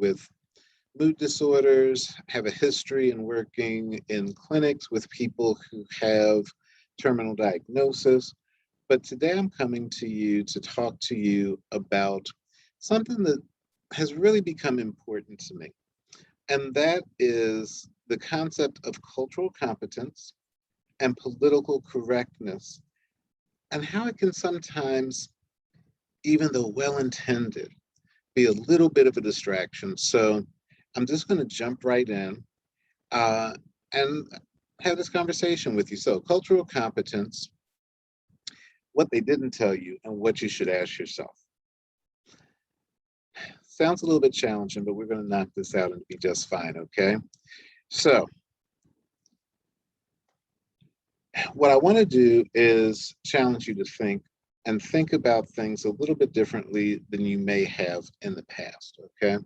with mood disorders, have a history in working in clinics with people who have terminal diagnosis. But today I'm coming to you to talk to you about something that has really become important to me, and that is the concept of cultural competence and political correctness, and how it can sometimes, even though well intended, be a little bit of a distraction. So I'm just going to jump right in uh, and have this conversation with you. So, cultural competence, what they didn't tell you, and what you should ask yourself. Sounds a little bit challenging, but we're going to knock this out and be just fine, okay? So, what I want to do is challenge you to think and think about things a little bit differently than you may have in the past, okay?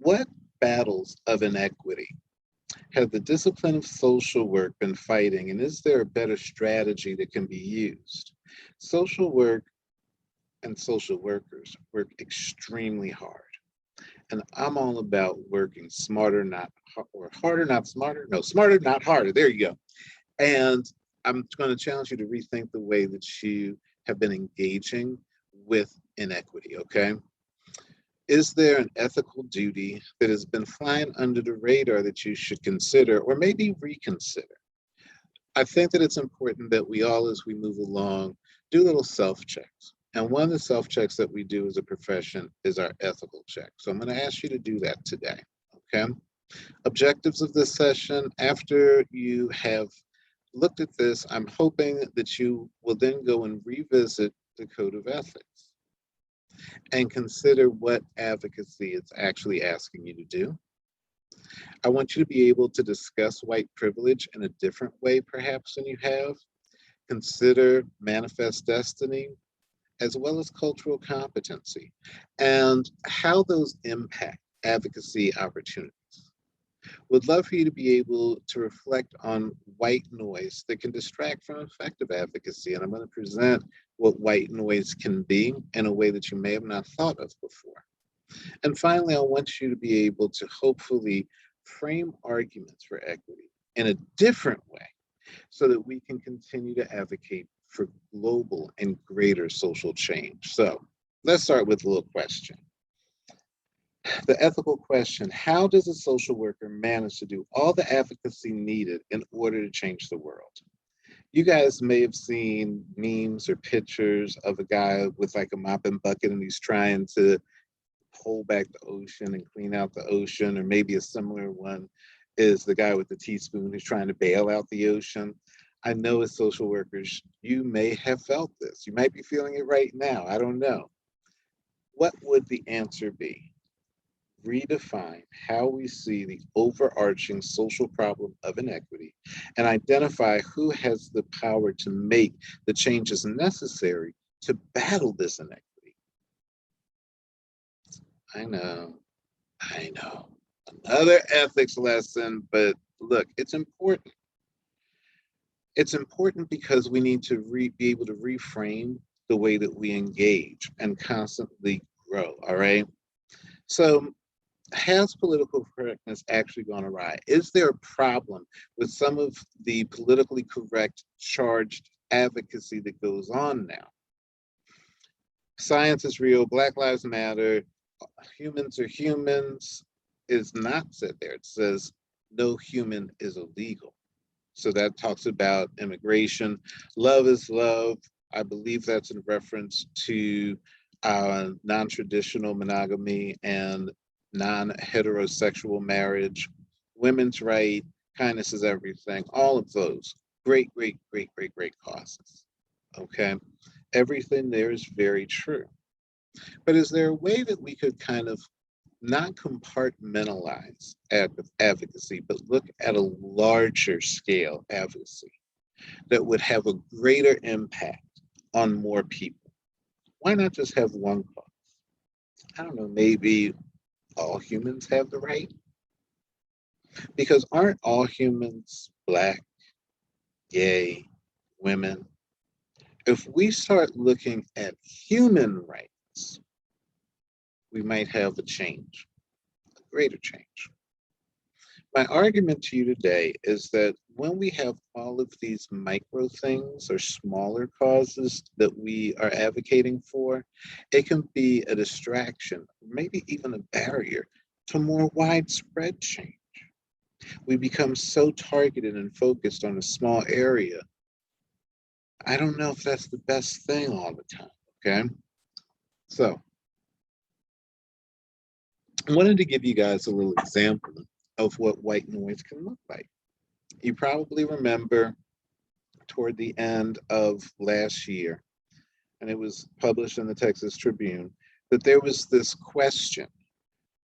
What battles of inequity have the discipline of social work been fighting, and is there a better strategy that can be used? Social work and social workers work extremely hard, and I'm all about working smarter, not or harder, not smarter. No, smarter, not harder. There you go. And I'm going to challenge you to rethink the way that you have been engaging with inequity, okay? Is there an ethical duty that has been flying under the radar that you should consider or maybe reconsider? I think that it's important that we all, as we move along, do little self checks. And one of the self checks that we do as a profession is our ethical check. So I'm going to ask you to do that today, okay? Objectives of this session: after you have looked at this, I'm hoping that you will then go and revisit the Code of Ethics and consider what advocacy it's actually asking you to do. I want you to be able to discuss white privilege in a different way, perhaps, than you have. Consider manifest destiny, as well as cultural competency, and how those impact advocacy opportunities. Would love for you to be able to reflect on white noise that can distract from effective advocacy. And I'm going to present what white noise can be in a way that you may have not thought of before. And finally, I want you to be able to hopefully frame arguments for equity in a different way so that we can continue to advocate for global and greater social change. So let's start with a little question. The ethical question: how does a social worker manage to do all the advocacy needed in order to change the world? You guys may have seen memes or pictures of a guy with like a mop and bucket, and he's trying to hold back the ocean and clean out the ocean, or maybe a similar one is the guy with the teaspoon who's trying to bail out the ocean. I know as social workers, you may have felt this. You might be feeling it right now. I don't know. What would the answer be? Redefine how we see the overarching social problem of inequity and identify who has the power to make the changes necessary to battle this inequity. I know, I know. Another ethics lesson, but look, it's important. It's important because we need to be able to reframe the way that we engage and constantly grow, all right? So has political correctness actually gone awry? Is there a problem with some of the politically correct charged advocacy that goes on now? Science is real, Black Lives Matter, humans are humans is not said there. It says no human is illegal. So that talks about immigration. Love is love. I believe that's in reference to non-traditional monogamy and non-heterosexual marriage, women's right, kindness is everything, all of those. Great, great, great, great, great causes. Okay. Everything there is very true. But is there a way that we could kind of not compartmentalize advocacy, but look at a larger scale advocacy that would have a greater impact on more people? Why not just have one cause? I don't know, maybe all humans have the right? Because aren't all humans Black, gay, women? If we start looking at human rights we might have a change, a greater change. My argument to you today is that when we have all of these micro things or smaller causes that we are advocating for, it can be a distraction, maybe even a barrier to more widespread change. We become so targeted and focused on a small area. I don't know if that's the best thing all the time, okay? So I wanted to give you guys a little example of what white noise can look like. You probably remember toward the end of last year, and it was published in the Texas Tribune, that there was this question.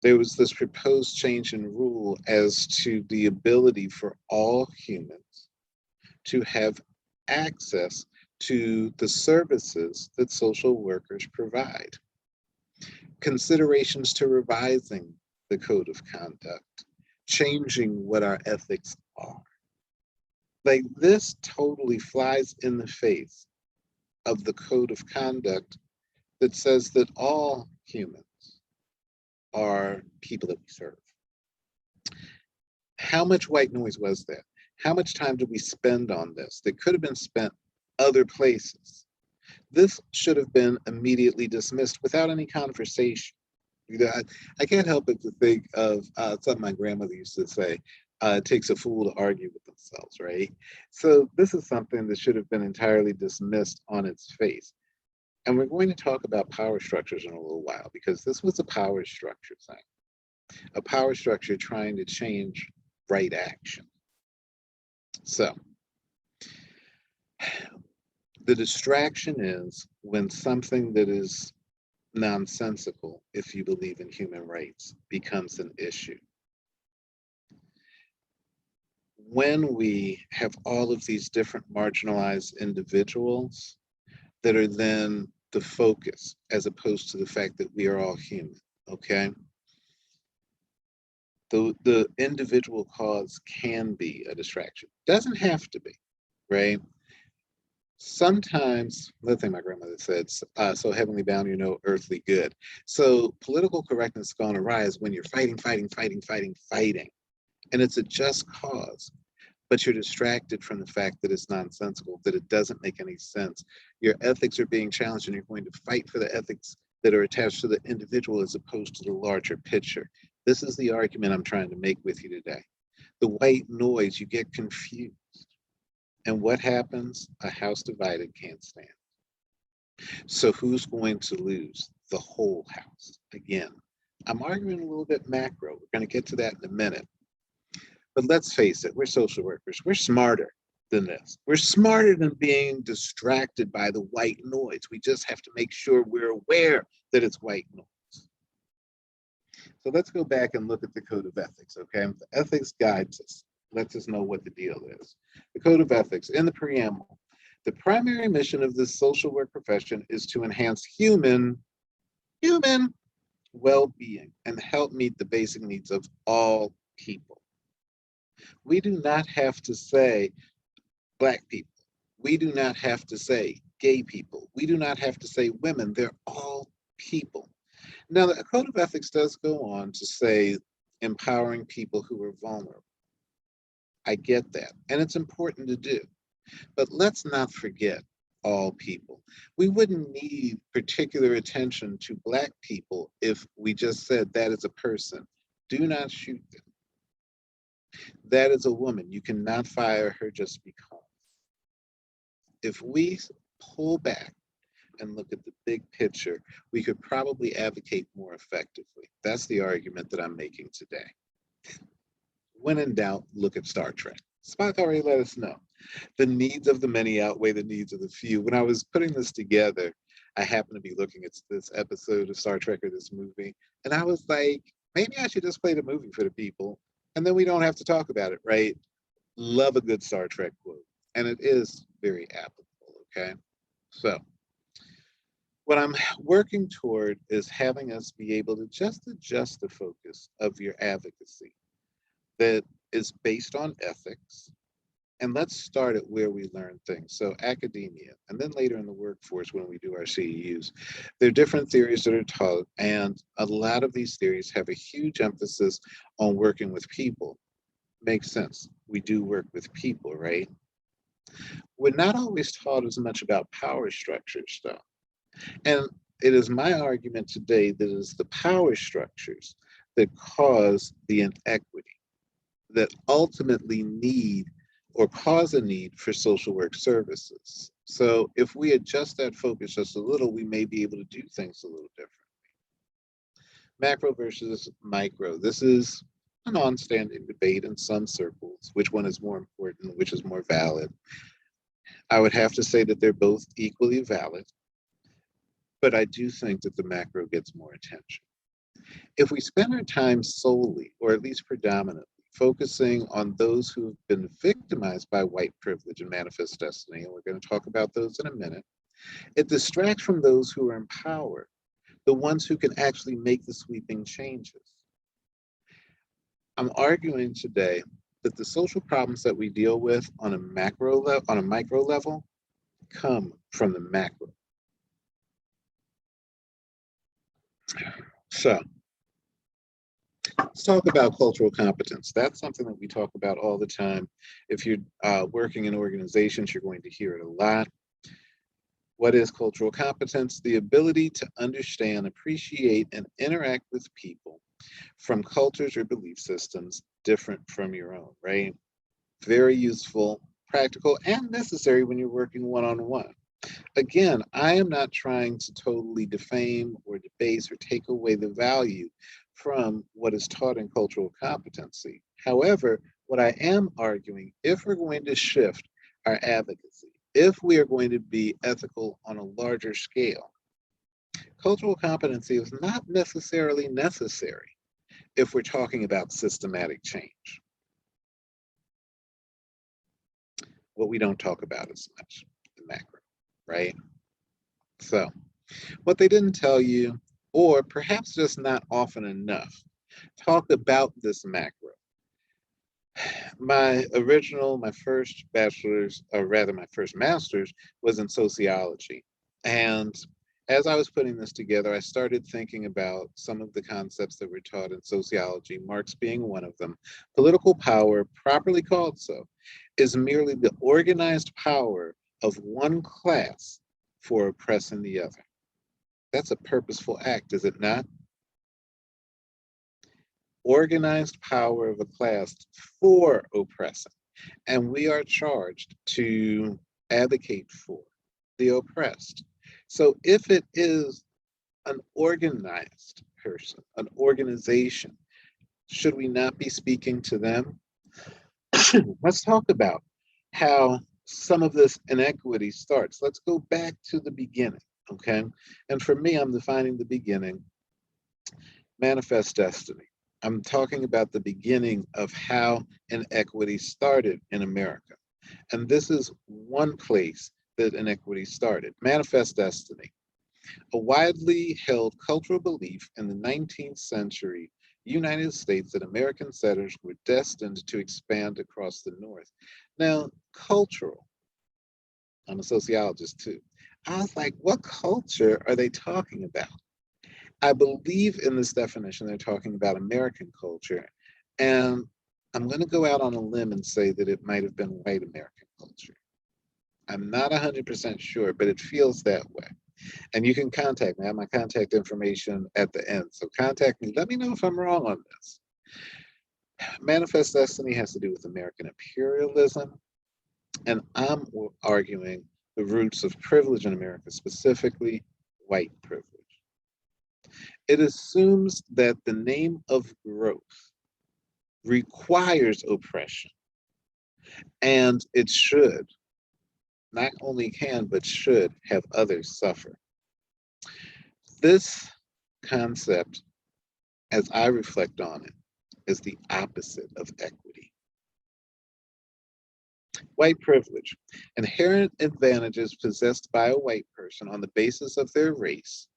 There was this proposed change in rule as to the ability for all humans to have access to the services that social workers provide. Considerations to revising the code of conduct, changing what our ethics are. Like, this totally flies in the face of the code of conduct that says that all humans are people that we serve. How much white noise was that? How much time did we spend on this that could have been spent other places? This should have been immediately dismissed without any conversation. You know, I can't help but to think of something my grandmother used to say, it takes a fool to argue with themselves, right? So this is something that should have been entirely dismissed on its face. And we're going to talk about power structures in a little while, because this was a power structure thing, a power structure trying to change right action. So the distraction is when something that is nonsensical, if you believe in human rights, becomes an issue. When we have all of these different marginalized individuals that are then the focus, as opposed to the fact that we are all human, okay? The individual cause can be a distraction. Doesn't have to be, right? Sometimes, another thing my grandmother said, so heavenly bound, you know, earthly good. So political correctness gone awry is when you're fighting, and it's a just cause, but you're distracted from the fact that it's nonsensical, that it doesn't make any sense. Your ethics are being challenged, and you're going to fight for the ethics that are attached to the individual as opposed to the larger picture. This is the argument I'm trying to make with you today. The white noise, you get confused. And what happens? A house divided can't stand. So who's going to lose? The whole house. Again, I'm arguing a little bit macro. We're going to get to that in a minute. But let's face it, we're social workers. We're smarter than this. We're smarter than being distracted by the white noise. We just have to make sure we're aware that it's white noise. So let's go back and look at the Code of Ethics, okay? The ethics guides us, lets us know what the deal is. The Code of Ethics, in the preamble, the primary mission of this social work profession is to enhance human well-being and help meet the basic needs of all people. We do not have to say Black people. We do not have to say gay people. We do not have to say women. They're all people. Now, the Code of Ethics does go on to say empowering people who are vulnerable. I get that, and it's important to do. But let's not forget all people. We wouldn't need particular attention to Black people if we just said that is a person. Do not shoot them. That is a woman. You cannot fire her just because. If we pull back and look at the big picture, we could probably advocate more effectively. That's the argument that I'm making today. When in doubt, look at Star Trek. Spock already let us know. The needs of the many outweigh the needs of the few. When I was putting this together, I happened to be looking at this episode of Star Trek or this movie, and I was like, maybe I should just play the movie for the people, and then we don't have to talk about it, right? Love a good Star Trek quote, and it is very applicable, okay? So, what I'm working toward is having us be able to just adjust the focus of your advocacy that is based on ethics And let's start at where we learn things. So academia, and then later in the workforce when we do our CEUs, there are different theories that are taught, and a lot of these theories have a huge emphasis on working with people. Makes sense. We do work with people, right? We're not always taught as much about power structures, though. And it is my argument today that it is the power structures that cause the inequity, that ultimately need or cause a need for social work services. So if we adjust that focus just a little, we may be able to do things a little different. Macro versus micro. This is a non-standing debate in some circles. Which one is more important? Which is more valid? I would have to say that they're both equally valid, but I do think that the macro gets more attention. If we spend our time solely, or at least predominantly, focusing on those who've been victimized by white privilege and manifest destiny, and we're going to talk about those in a minute, it distracts from those who are in power, the ones who can actually make the sweeping changes. I'm arguing today that the social problems that we deal with on a macro level, on a micro level, come from the macro. So let's talk about cultural competence. That's something that we talk about all the time. If you're working in organizations, you're going to hear it a lot. What is cultural competence? The ability to understand, appreciate, and interact with people from cultures or belief systems different from your own, right? Very useful, practical, and necessary when you're working one-on-one. Again, I am not trying to totally defame or debase or take away the value from what is taught in cultural competency. However, what I am arguing, if we're going to shift our advocacy, if we are going to be ethical on a larger scale, cultural competency is not necessarily necessary if we're talking about systematic change. What we don't talk about as much, the macro, right? So, what they didn't tell you, or perhaps just not often enough, talk about this macro. My first bachelor's, or rather my first master's, was in sociology. And as I was putting this together, I started thinking about some of the concepts that were taught in sociology, Marx being one of them. Political power, properly called so, is merely the organized power of one class for oppressing the other. That's a purposeful act, is it not? Organized power of a class for oppressing. And we are charged to advocate for the oppressed. So if it is an organized person, an organization, should we not be speaking to them? Let's talk about how some of this inequity starts. Let's go back to the beginning, okay? And for me, I'm defining the beginning, manifest destiny. I'm talking about the beginning of how inequity started in America. And this is one place that inequity started, manifest destiny. A widely held cultural belief in the 19th century United States that American settlers were destined to expand across the North. Now, cultural, I'm a sociologist too. I was like, what culture are they talking about? I believe in this definition, they're talking about American culture. And I'm going to go out on a limb and say that it might have been white American culture. I'm not 100% sure, but it feels that way. And you can contact me. I have my contact information at the end. So contact me. Let me know if I'm wrong on this. Manifest destiny has to do with American imperialism. And I'm arguing the roots of privilege in America, specifically white privilege. It assumes that the name of growth requires oppression, and it should, not only can, but should have others suffer. This concept, as I reflect on it, is the opposite of equity. White privilege, inherent advantages possessed by a white person on the basis of their race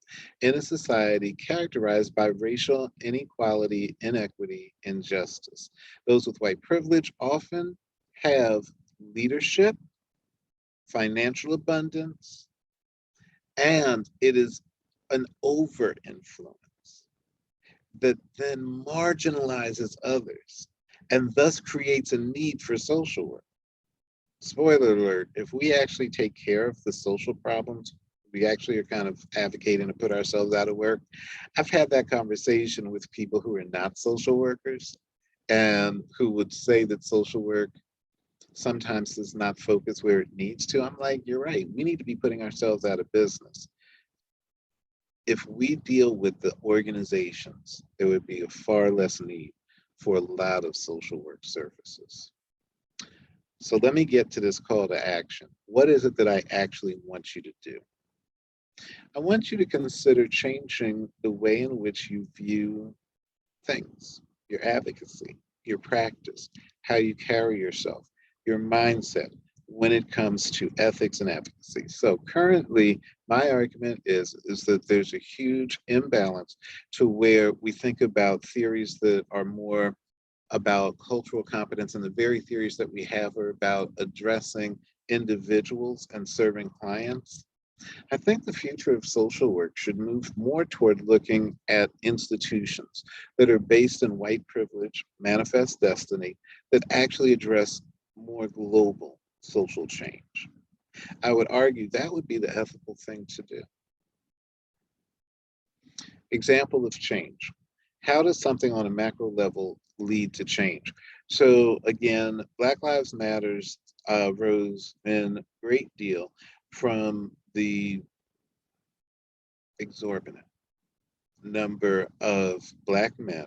in a society characterized by racial inequality, inequity, injustice. Those with white privilege often have leadership, financial abundance, and it is an over influence that then marginalizes others and thus creates a need for social work. Spoiler alert, if we actually take care of the social problems, we actually are kind of advocating to put ourselves out of work. I've had that conversation with people who are not social workers and who would say that social work sometimes does not focus where it needs to. I'm like, you're right. We need to be putting ourselves out of business. If we deal with the organizations, there would be a far less need for a lot of social work services. So let me get to this call to action. What is it that I actually want you to do? I want you to consider changing the way in which you view things, your advocacy, your practice, how you carry yourself, your mindset when it comes to ethics and advocacy. So currently, my argument is that there's a huge imbalance to where we think about theories that are more about cultural competence, and the very theories that we have are about addressing individuals and serving clients. I think the future of social work should move more toward looking at institutions that are based in white privilege, manifest destiny, that actually address more global social change. I would argue that would be the ethical thing to do. Example of change. How does something on a macro level lead to change? So again, Black Lives Matters rose in great deal from the exorbitant number of Black men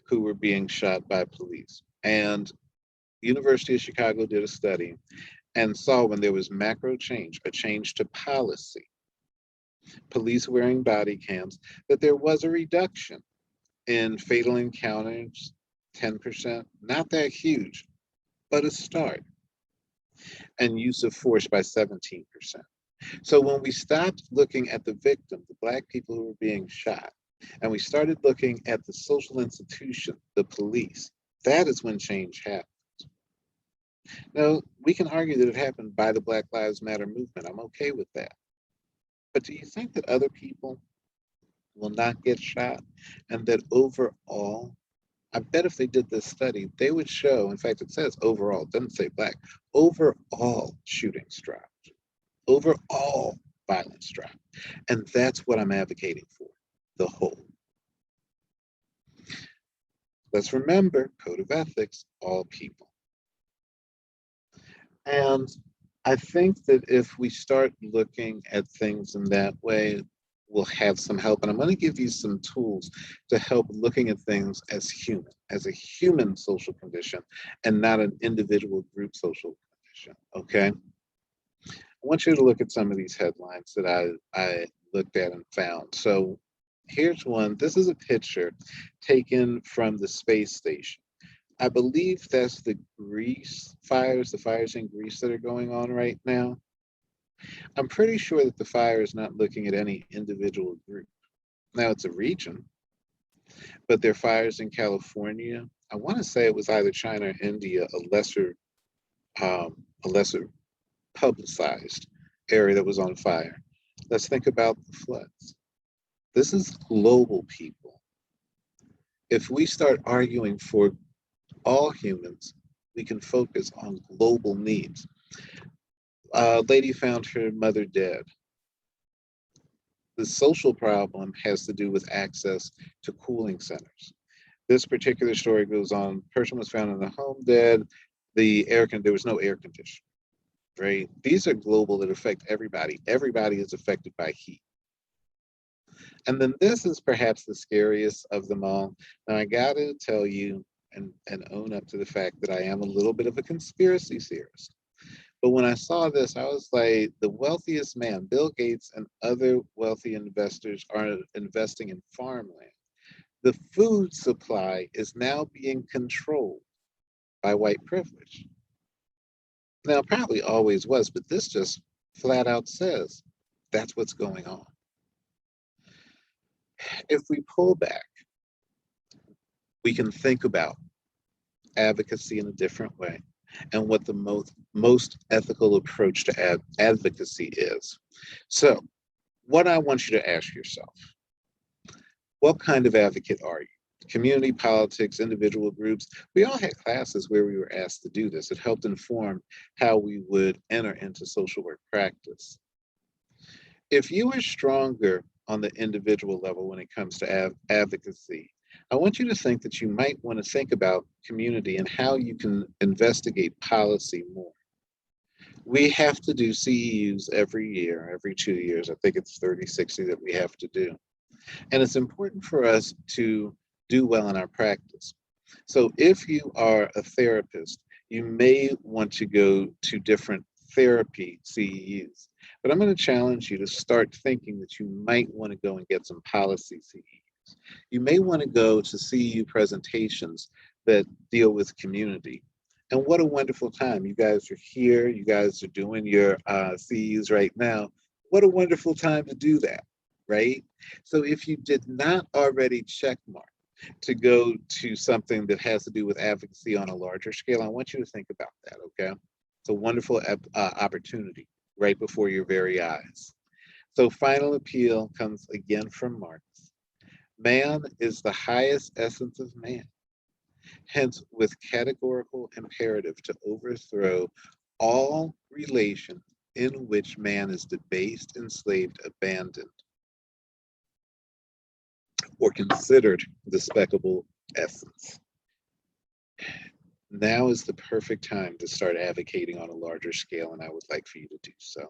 who were being shot by police. And University of Chicago did a study and saw when there was macro change, a change to policy, police wearing body cams, that there was a reduction in fatal encounters, 10%, not that huge, but a start, and use of force by 17%. So when we stopped looking at the victim, the Black people who were being shot, and we started looking at the social institution, the police, that is when change happened. Now, we can argue that it happened by the Black Lives Matter movement. I'm okay with that. But do you think that other people will not get shot? And that overall, I bet if they did this study, they would show, in fact, it says overall, it doesn't say Black, overall shootings dropped, overall violence dropped. And that's what I'm advocating for, the whole. Let's remember, code of ethics, all people. And I think that if we start looking at things in that way, we'll have some help. And I'm going to give you some tools to help looking at things as a human social condition, and not an individual group social condition. Okay. I want you to look at some of these headlines that I looked at and found. So here's one. This is a picture taken from the space station. I believe that's the the fires in Greece that are going on right now. I'm pretty sure that the fire is not looking at any individual group. Now it's a region, but there are fires in California. I want to say it was either China or India, a lesser publicized area that was on fire. Let's think about the floods. This is global, people. If we start arguing for all humans, we can focus on global needs. A lady found her mother dead. The social problem has to do with access to cooling centers. This particular story goes on, person was found in a home dead, there was no air conditioning, right? These are global that affect everybody. Everybody is affected by heat. And then this is perhaps the scariest of them all. Now I gotta tell you and own up to the fact that I am a little bit of a conspiracy theorist. But when I saw this, I was like, the wealthiest man, Bill Gates and other wealthy investors are investing in farmland. The food supply is now being controlled by white privilege. Now, it probably always was, but this just flat out says that's what's going on. If we pull back, we can think about advocacy in a different way. and what the most ethical approach to advocacy is. So, what I want you to ask yourself, what kind of advocate are you? Community, politics, individual groups. We all had classes where we were asked to do this. It helped inform how we would enter into social work practice. If you are stronger on the individual level when it comes to advocacy, I want you to think that you might want to think about community and how you can investigate policy more. We have to do CEUs every year, every 2 years. I think it's 30, 60 that we have to do. And it's important for us to do well in our practice. So if you are a therapist, you may want to go to different therapy CEUs. But I'm going to challenge you to start thinking that you might want to go and get some policy CEUs. You may want to go to CEU presentations that deal with community. And what a wonderful time. You guys are here. You guys are doing your CEUs right now. What a wonderful time to do that, right? So if you did not already check mark to go to something that has to do with advocacy on a larger scale, I want you to think about that, okay? It's a wonderful opportunity right before your very eyes. So final appeal comes again from Marx. Man is the highest essence of man, hence with categorical imperative to overthrow all relation in which man is debased, enslaved, abandoned, or considered despicable essence. Now is the perfect time to start advocating on a larger scale, and I would like for you to do so.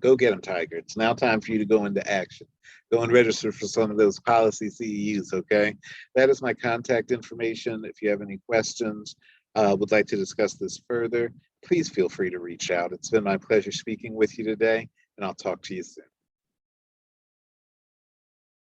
Go get them, Tiger. It's now time for you to go into action. Go and register for some of those policy CEUs, okay? That is my contact information. If you have any questions, would like to discuss this further, please feel free to reach out. It's been my pleasure speaking with you today, and I'll talk to you soon.